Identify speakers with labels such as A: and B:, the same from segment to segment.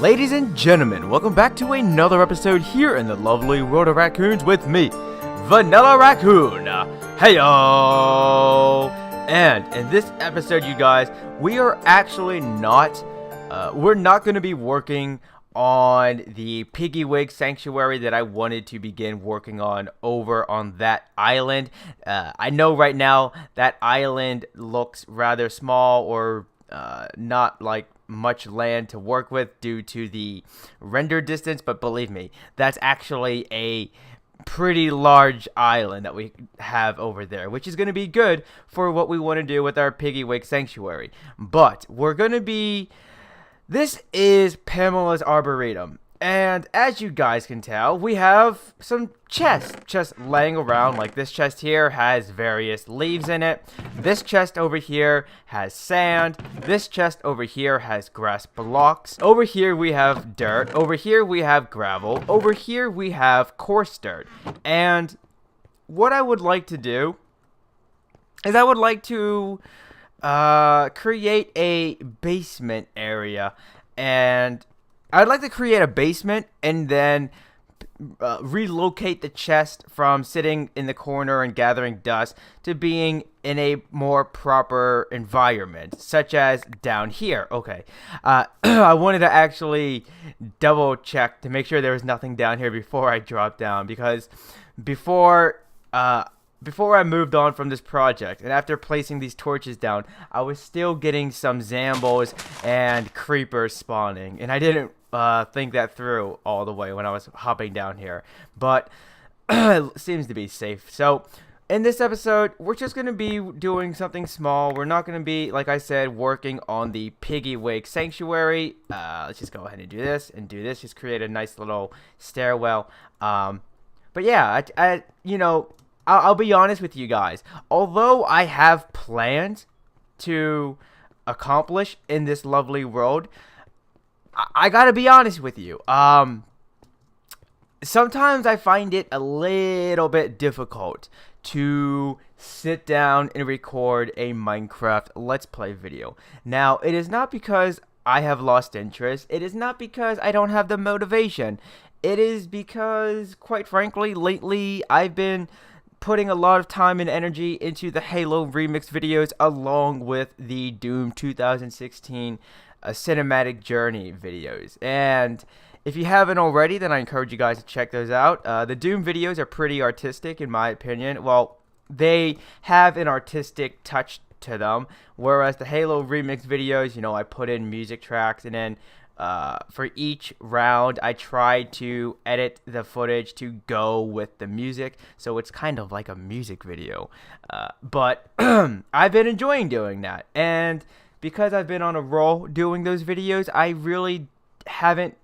A: Ladies and gentlemen, welcome back to another episode here in the lovely World of Raccoons with me, Vanillaraccoon. Heyo! And in this episode, you guys, we are actually not, we're not going to be working on the Piggywig sanctuary that I wanted to begin working on over on that island. I know right now that island looks rather small or not like much land to work with due to the render distance, but believe me, that's actually a pretty large island that we have over there, which is going to be good for what we want to do with our Piggywig sanctuary. But we're going to be, this is Pamela's Arboretum. And as you guys can tell, we have some chests just laying around. Like this chest here has various leaves in it. This chest over here has sand. This chest over here has grass blocks. Over here we have dirt. Over here we have gravel. Over here we have coarse dirt. And what I would like to do is I would like to create a basement area. And I'd like to create a basement and then relocate the chest from sitting in the corner and gathering dust to being in a more proper environment, such as down here. Okay, I wanted to actually double check to make sure there was nothing down here before I dropped down, because before I moved on from this project, and after placing these torches down, I was still getting some Zambos and creepers spawning, and I didn't think that through all the way when I was hopping down here, but it seems to be safe. So in this episode, we're just going to be doing something small. We're not going to be, like I said, working on the Piggywig sanctuary. Let's just go ahead and do this and do this. Just create a nice little stairwell. But yeah, I'll be honest with you guys. Although I have plans to accomplish in this lovely world, I gotta be honest with you. Sometimes I find it a little bit difficult to sit down and record a Minecraft Let's Play video. Now, it is not because I have lost interest. It is not because I don't have the motivation. It is because, quite frankly, lately I've been putting a lot of time and energy into the Halo remix videos along with the Doom 2016 cinematic journey videos. And if you haven't already, then I encourage you guys to check those out. The Doom videos are pretty artistic in my opinion. Well, they have an artistic touch to them, whereas the Halo remix videos, I put in music tracks, and then for each round I try to edit the footage to go with the music, so it's kind of like a music video. But I've been enjoying doing that, and because I've been on a roll doing those videos, I really haven't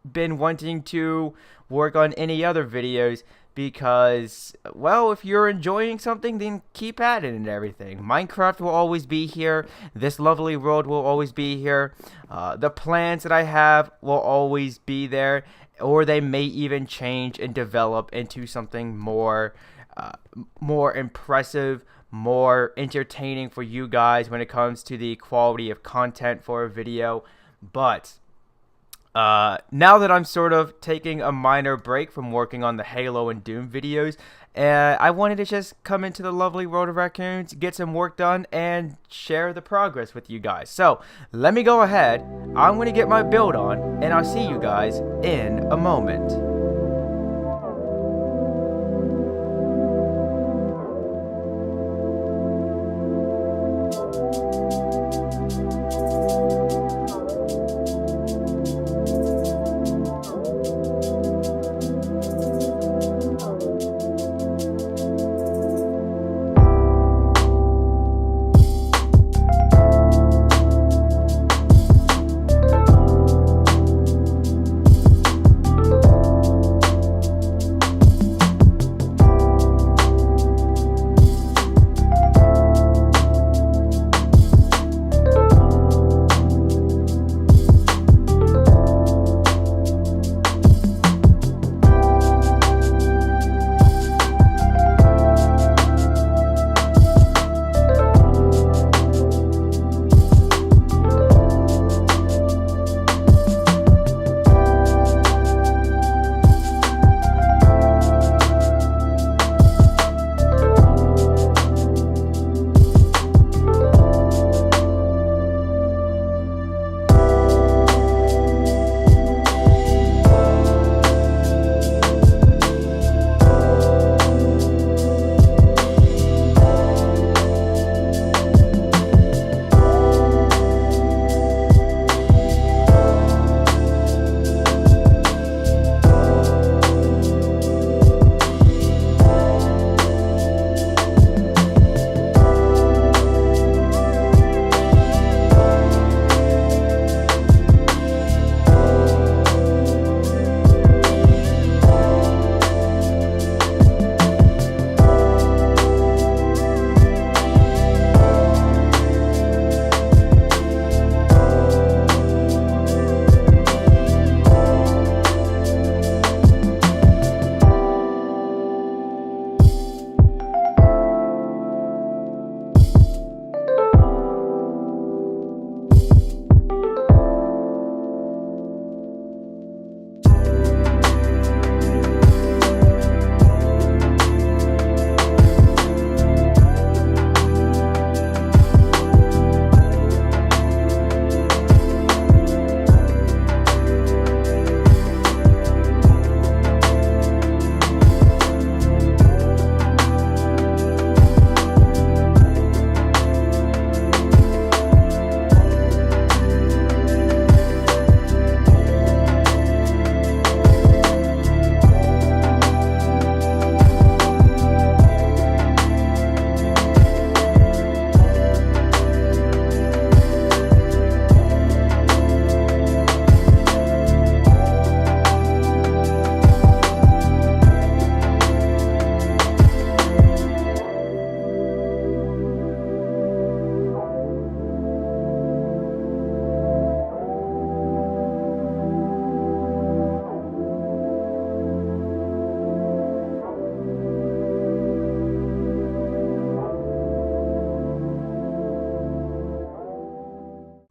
A: been wanting to work on any other videos, because, well, if you're enjoying something, then keep at it and everything. Minecraft will always be here. This lovely world will always be here. The plans that I have will always be there, or they may even change and develop into something more impressive, more entertaining for you guys when it comes to the quality of content for a video. But now that I'm sort of taking a minor break from working on the Halo and Doom videos, I wanted to just come into the lovely World of Raccoons, get some work done, and share the progress with you guys. So let me go ahead. I'm going to get my build on, and I'll see you guys in a moment.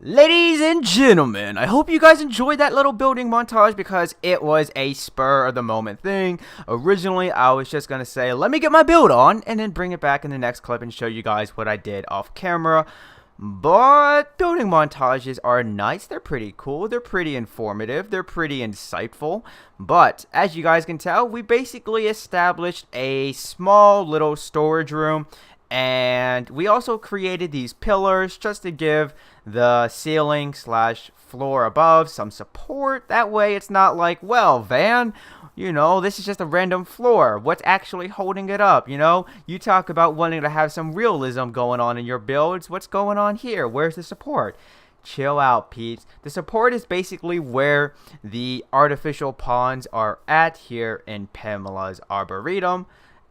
A: Ladies and gentlemen, I hope you guys enjoyed that little building montage because it was a spur of the moment thing. Originally, I was just going to say, let me get my build on and then bring it back in the next clip and show you guys what I did off camera. But building montages are nice. They're pretty cool. They're pretty informative. They're pretty insightful. But as you guys can tell, we basically established a small little storage room. And we also created these pillars just to give the ceiling slash floor above some support. That way it's not like, well, Van, you know, this is just a random floor. What's actually holding it up, you know? You talk about wanting to have some realism going on in your builds. What's going on here? Where's the support? Chill out, Pete. The support is basically where the artificial ponds are at here in Pamela's Arboretum.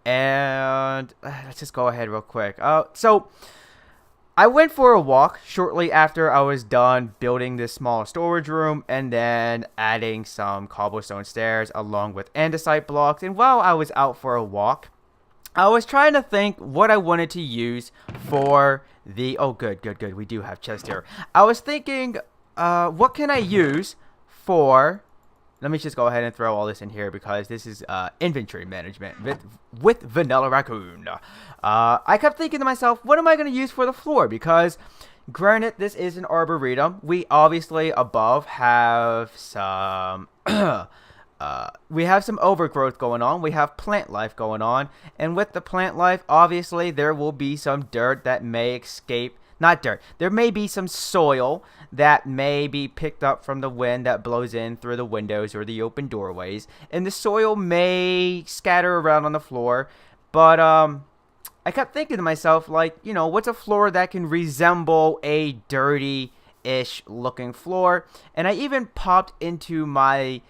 A: And let's just go ahead real quick. So I went for a walk shortly after I was done building this small storage room and then adding some cobblestone stairs along with andesite blocks. And while I was out for a walk, I was trying to think what I wanted to use for the... Oh, good. We do have chest here. I was thinking, what can I use for... Let me just go ahead and throw all this in here because this is inventory management with Vanillaraccoon. I kept thinking to myself, what am I going to use for the floor? Because granted, this is an arboretum. We obviously above have some we have some overgrowth going on. We have plant life going on. And with the plant life, obviously there will be some dirt that may escape. Not dirt. There may be some soil that may be picked up from the wind that blows in through the windows or the open doorways. And the soil may scatter around on the floor. But I kept thinking to myself, like, you know, what's a floor that can resemble a dirty-ish looking floor? And I even popped into my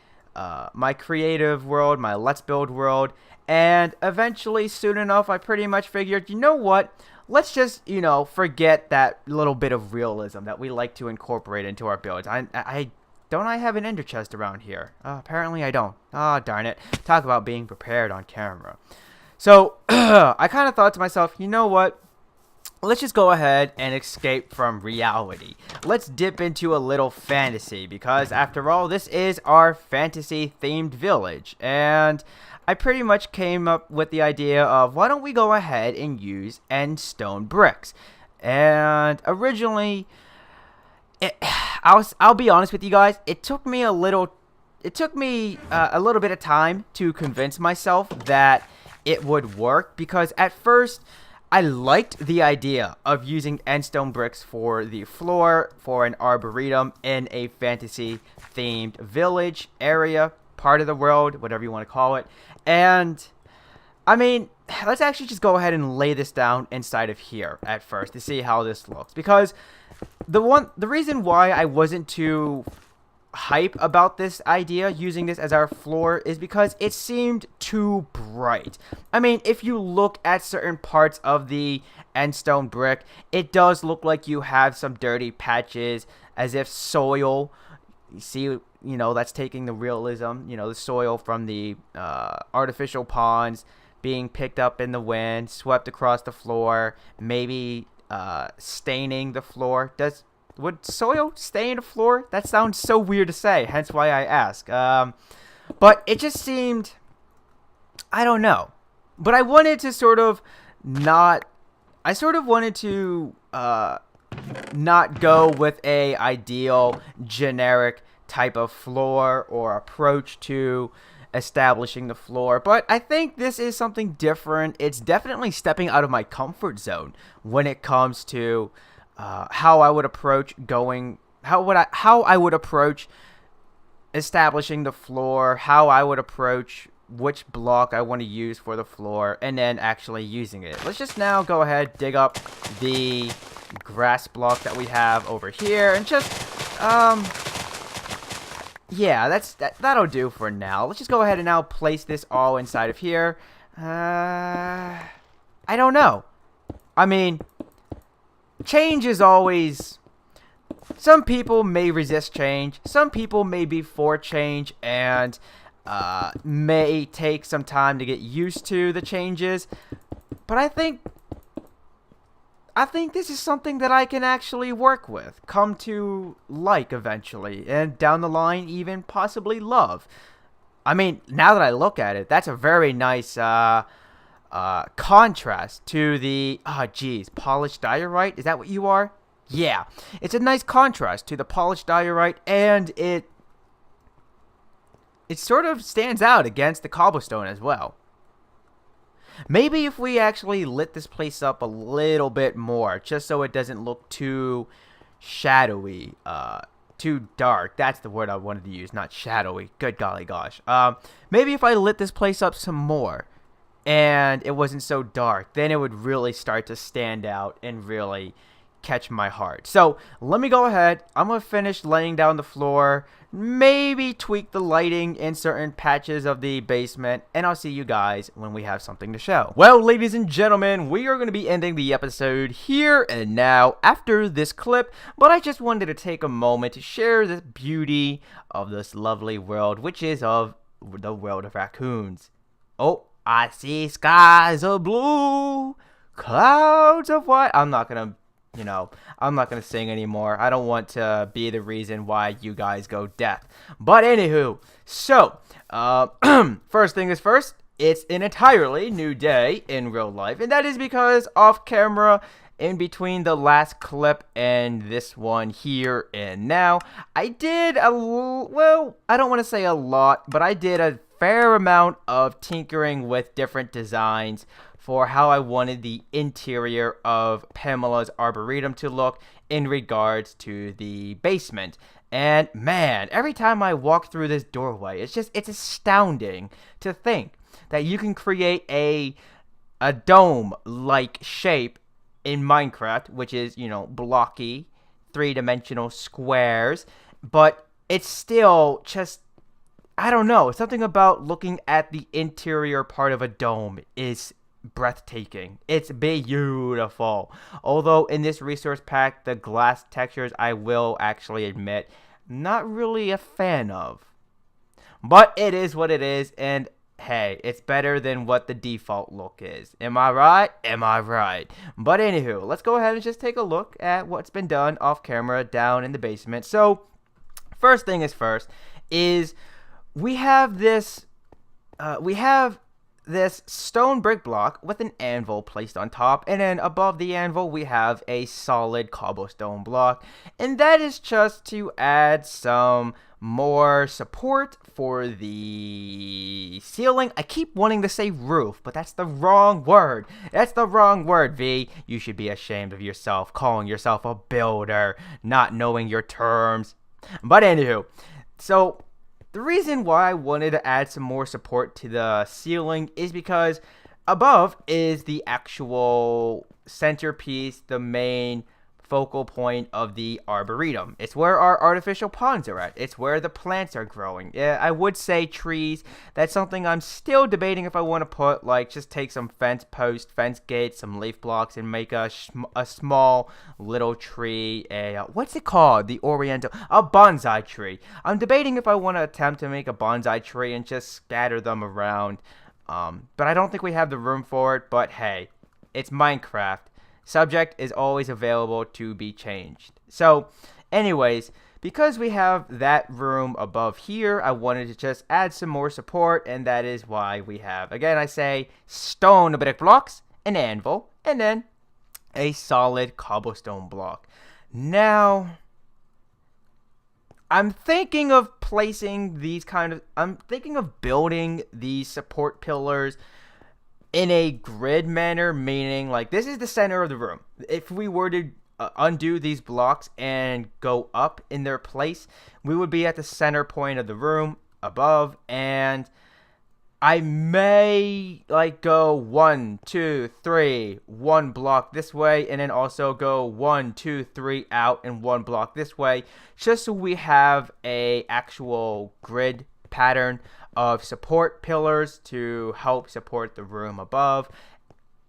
A: my creative world, my Let's Build world. And eventually, soon enough, I pretty much figured, you know what? Let's just, you know, forget that little bit of realism that we like to incorporate into our builds. Don't I have an ender chest around here? Apparently I don't. Oh, darn it. Talk about being prepared on camera. So, I kind of thought to myself, you know what? Let's just go ahead and escape from reality. Let's dip into a little fantasy because, after all, this is our fantasy-themed village. And I pretty much came up with the idea of why don't we go ahead and use end stone bricks. And originally, I'll be honest with you guys, it took me a little bit of time to convince myself that it would work because at first I liked the idea of using end stone bricks for the floor for an arboretum in a fantasy themed village area, part of the world, whatever you want to call it. And I mean, let's actually just go ahead and lay this down inside of here at first to see how this looks, because the reason why I wasn't too hype about this idea using this as our floor is because it seemed too bright. I mean, if you look at certain parts of the end stone brick, it does look like you have some dirty patches as if soil, you see, you know, that's taking the realism, you know, the soil from the artificial ponds being picked up in the wind, swept across the floor, maybe staining the floor. Would soil stain the floor? That sounds so weird to say, hence why I ask. But it just seemed, I don't know. But I wanted to not go with a ideal generic type of floor or approach to establishing the floor, but I think this is something different. It's definitely stepping out of my comfort zone when it comes to how I would approach establishing the floor, how I would approach which block I want to use for the floor, and then actually using it. Let's just now go ahead, dig up the grass block that we have over here, and just yeah, that'll do for now. Let's just go ahead and now place this all inside of here. I don't know. I mean, change is always... Some people may resist change. Some people may be for change and may take some time to get used to the changes. But I think I think this is something that I can actually work with, come to like eventually, and down the line even possibly love. I mean, now that I look at it, that's a very nice contrast to the, polished diorite. Is that what you are? Yeah, it's a nice contrast to the polished diorite, and it sort of stands out against the cobblestone as well. Maybe if we actually lit this place up a little bit more, just so it doesn't look too shadowy, too dark. That's the word I wanted to use, not shadowy. Good golly gosh. Maybe if I lit this place up some more, and it wasn't so dark, then it would really start to stand out and really catch my heart. So let me go ahead. I'm gonna finish laying down the floor, maybe tweak the lighting in certain patches of the basement, and I'll see you guys when we have something to show. Well, ladies and gentlemen, we are going to be ending the episode here and now after this clip, but I just wanted to take a moment to share the beauty of this lovely world, which is of the World of Raccoons. Oh, I see skies of blue, clouds of white. I'm not gonna sing anymore. I don't want to be the reason why you guys go deaf. But anywho, so, first thing is first, it's an entirely new day in real life. And that is because off camera, in between the last clip and this one here and now, I did I don't want to say a lot, but I did a fair amount of tinkering with different designs for how I wanted the interior of Pamela's Arboretum to look in regards to the basement. And man, every time I walk through this doorway, it's astounding to think that you can create a dome-like shape in Minecraft, which is, blocky, three-dimensional squares, but it's still just, I don't know, something about looking at the interior part of a dome is breathtaking. It's beautiful. Although in this resource pack, the glass textures, I will actually admit, not really a fan of. But it is what it is, and hey, it's better than what the default look is. Am I right? Am I right? But anywho, let's go ahead and just take a look at what's been done off camera down in the basement. So, first thing is first, is we have this stone brick block with an anvil placed on top, and then above the anvil we have a solid cobblestone block, and that is just to add some more support for the ceiling. I keep wanting to say roof, but that's the wrong word. That's the wrong word, V. You should be ashamed of yourself, calling yourself a builder, not knowing your terms. But anywho, so the reason why I wanted to add some more support to the ceiling is because above is the actual centerpiece, the main focal point of the Arboretum. It's where our artificial ponds are at. It's where the plants are growing. Yeah, I would say trees. That's something I'm still debating if I want to put, like, just take some fence posts, fence gates, some leaf blocks, and make a small little tree, what's it called? A bonsai tree. I'm debating if I want to attempt to make a bonsai tree and just scatter them around. But I don't think we have the room for it, but hey, it's Minecraft. Subject is always available to be changed. So, anyways, because we have that room above here, I wanted to just add some more support, and that is why we have, again, I say, stone brick blocks, an anvil, and then a solid cobblestone block. Now, I'm thinking of building these support pillars in a grid manner, meaning like this is the center of the room. If we were to undo these blocks and go up in their place, we would be at the center point of the room above, and I may like go 1, 2, 3, 1 block this way, and then also go 1, 2, 3 out and 1 block this way, just so we have a actual grid pattern of support pillars to help support the room above.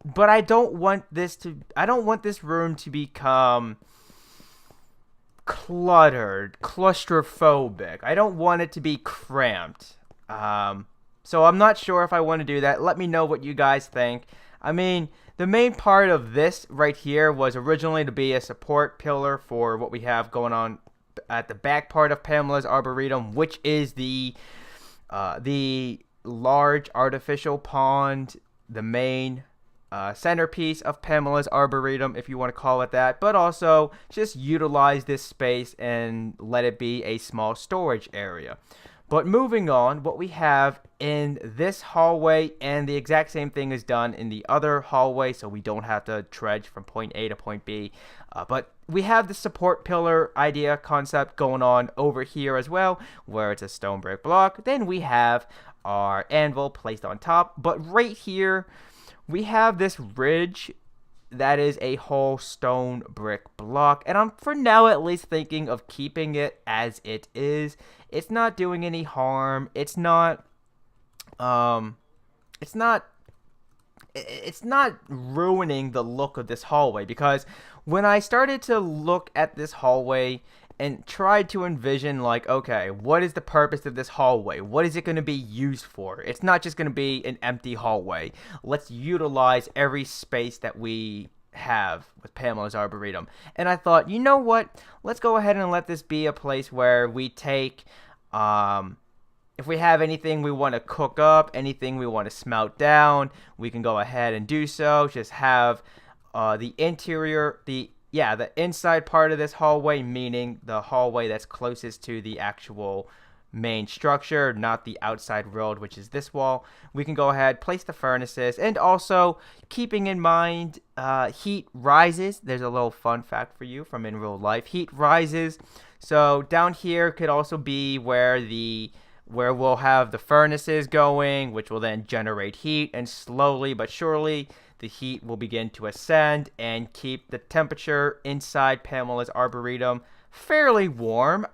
A: But I don't want this room to become cluttered, claustrophobic. I don't want it to be cramped. So I'm not sure if I want to do that. Let me know what you guys think. I mean, the main part of this right here was originally to be a support pillar for what we have going on at the back part of Pamela's Arboretum, which is the large artificial pond, the main centerpiece of Pamela's Arboretum, if you want to call it that, but also just utilize this space and let it be a small storage area. But moving on, what we have in this hallway, and the exact same thing is done in the other hallway, so we don't have to trudge from point A to point B. But we have the support pillar idea concept going on over here as well, where it's a stone brick block. Then we have our anvil placed on top. But right here, we have this ridge that is a whole stone brick block, and I'm for now at least thinking of keeping it as it is. It's not doing any harm. It's not ruining the look of this hallway, because when I started to look at this hallway and tried to envision, like, okay, what is the purpose of this hallway? What is it going to be used for? It's not just going to be an empty hallway. Let's utilize every space that we have with Pamela's Arboretum. And I thought, you know what? Let's go ahead and let this be a place where we take, if we have anything we want to cook up, anything we want to smelt down, we can go ahead and do so. Just have the interior, the inside part of this hallway, meaning the hallway that's closest to the actual main structure, not the outside world, which is this wall. We can go ahead, place the furnaces, and also keeping in mind heat rises. There's a little fun fact for you from in real life. Heat rises. So down here could also be where we'll have the furnaces going, which will then generate heat, and slowly but surely the heat will begin to ascend and keep the temperature inside Pamela's Arboretum fairly warm.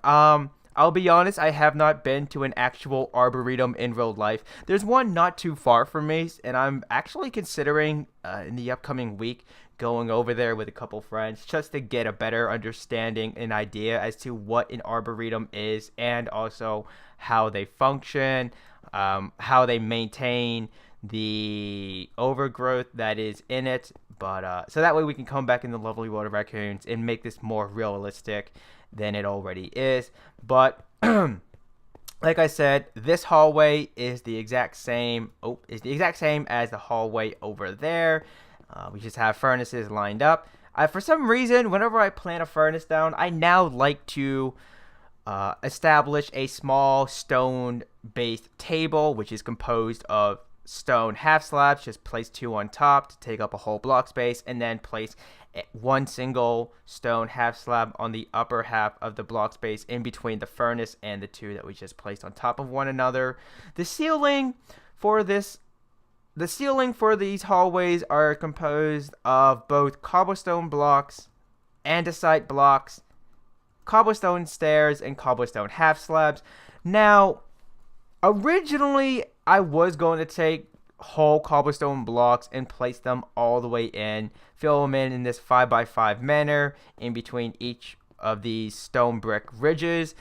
A: I'll be honest, I have not been to an actual Arboretum in real life. There's one not too far from me, and I'm actually considering in the upcoming week going over there with a couple friends just to get a better understanding and idea as to what an Arboretum is, and also how they function, how they maintain the overgrowth that is in it. But so that way we can come back in the lovely World of Raccoons and make this more realistic than it already is. But like I said, this hallway is the exact same as the hallway over there. We just have furnaces lined up. For some reason, whenever I plant a furnace down, I now like to establish a small stone-based table, which is composed of stone half slabs. Just place 2 on top to take up a whole block space, and then place 1 single stone half slab on the upper half of the block space in between the furnace and the 2 that we just placed on top of one another. The ceiling for these hallways are composed of both cobblestone blocks, andesite blocks, cobblestone stairs, and cobblestone half slabs. Now, originally, I was going to take whole cobblestone blocks and place them all the way in, fill them in this 5x5 manner in between each of these stone brick ridges.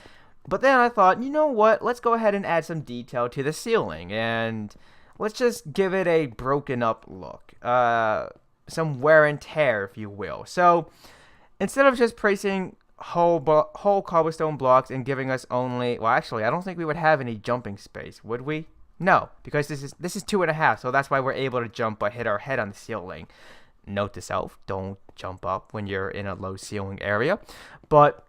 A: But then I thought, you know what? Let's go ahead and add some detail to the ceiling, and let's just give it a broken up look. Some wear and tear, if you will. So instead of just placing whole cobblestone blocks and giving us only, well, actually, I don't think we would have any jumping space, would we? No, because this is 2.5, so that's why we're able to jump but hit our head on the ceiling. Note to self, don't jump up when you're in a low ceiling area. But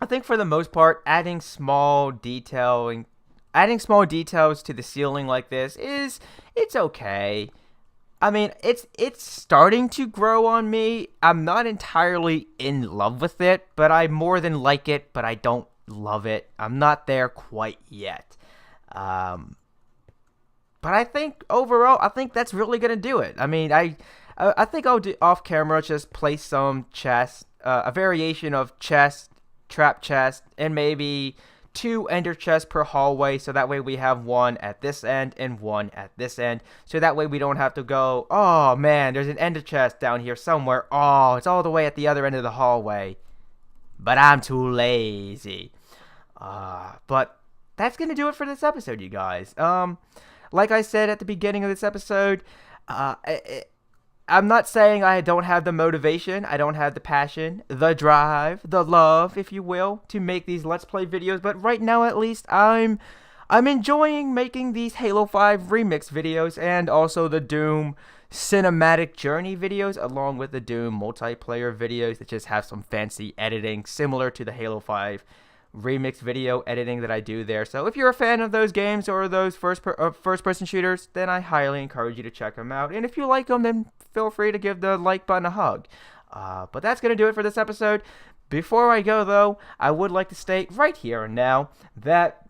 A: I think for the most part, adding small details to the ceiling like this it's okay. I mean, it's starting to grow on me. I'm not entirely in love with it, but I more than like it, but I don't love it. I'm not there quite yet. But I think overall, I think that's really gonna do it. I mean, I think I'll do off camera, just place some chests, a variation of chest, trap chest, and maybe 2 ender chests per hallway, so that way we have 1 at this end and 1 at this end, so that way we don't have to go, oh man, there's an ender chest down here somewhere, oh, it's all the way at the other end of the hallway, but I'm too lazy. But that's gonna do it for this episode, you guys. Like I said at the beginning of this episode, I'm not saying I don't have the motivation, I don't have the passion, the drive, the love, if you will, to make these Let's Play videos, but right now at least I'm enjoying making these Halo 5 remix videos and also the Doom cinematic journey videos along with the Doom multiplayer videos that just have some fancy editing similar to the Halo 5 remix video editing that I do there. So if you're a fan of those games or those first-person shooters, then I highly encourage you to check them out. And if you like them, then feel free to give the like button a hug. But that's going to do it for this episode. Before I go, though, I would like to state right here and now that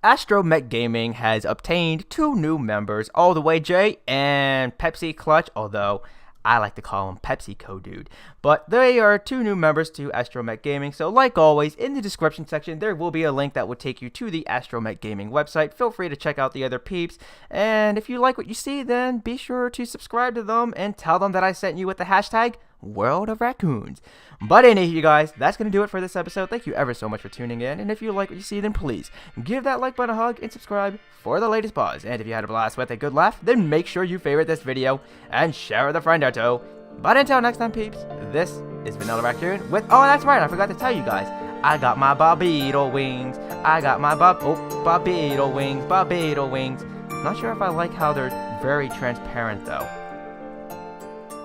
A: Astromech Gaming has obtained 2 new members, All the Way J and Pepsi Clutch, although I like to call him PepsiCo Dude. But they are 2 new members to Astromech Gaming, so like always, in the description section, there will be a link that will take you to the Astromech Gaming website. Feel free to check out the other peeps, and if you like what you see, then be sure to subscribe to them and tell them that I sent you with the hashtag World of Raccoons. But anyway, you guys, that's going to do it for this episode. Thank you ever so much for tuning in, and if you like what you see, then please give that like button a hug and subscribe for the latest buzz. And if you had a blast with a good laugh, then make sure you favorite this video and share with a friend or two. But until next time, peeps, this is Vanillaraccoon with, oh, that's right, I forgot to tell you guys, I got my Barbeetle wings. I got my Barbeetle wings. Not sure if I like how they're very transparent, though.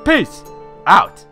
A: Peace out.